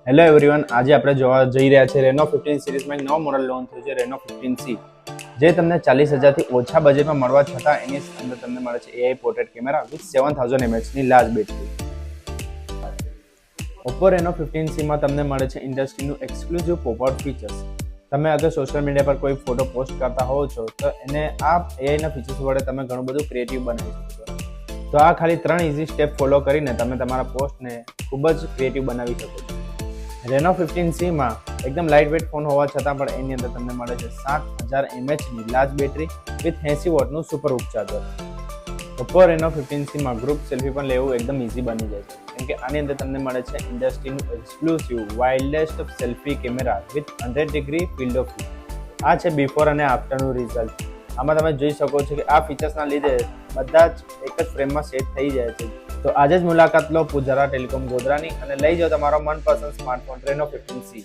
Hello everyone, આજે આપણે જોવા જઈ રહ્યા છીએ રેનો 15 સિરીઝમાં એક નવો મોડલ લોન્ચ થયો છે રેનો 15C, જે તમને 40,000થી ઓછા બજેટમાં મળવા છતાં એની અંદર તમને મળે છે AI portrait camera with 7000 mAh ની large battery. Oppo Reno 15C માં તમને મળે છે ઇન્ડસ્ટ્રીનું એક્સક્લુઝિવ પોપઆઉટ ફીચર્સ. તમે અગર સોશિયલ મીડિયા પર કોઈ ફોટો પોસ્ટ કરતા હોવ છો તો એને આ AI ના ફીચર્સ વડે તમે ઘણું બધું ક્રિએટિવ બનાવી શકો છો. તો આ ખાલી 3 ઇઝી સ્ટેપ ફોલો કરીને તમે તમારા પોસ્ટને ખૂબ જ ક્રિએટિવ બનાવી શકો છો. રેનો 15C માં એકદમ લાઇટ વેટ ફોન હોવા છતાં પણ એની અંદર તમને મળે છે 7000 mAh ની લાર્જ બેટરી વિથ 80 વોટનું super hook charger. Oppo Reno 15C માં ગ્રુપ સેલ્ફી પણ લેવું એકદમ ઇઝી બની જાય છે, કેમ કે આની અંદર તમને મળે છે ઇન્ડસ્ટ્રીનું exclusive wildest selfie camera with 100° field of view. આ છે બિફોર અને આફ્ટરનું રિઝલ્ટ. આમાં તમે જોઈ શકો છો કે આ ફીચર્સના લીધે બધા જ એક જ ફ્રેમમાં સેટ થઈ જાય છે. તો આજે જ મુલાકાત લો પૂજારા ટેલિકોમ ગોધરાની અને લઈ જાઓ તમારો મનપસંદ સ્માર્ટફોન રેનો 15C.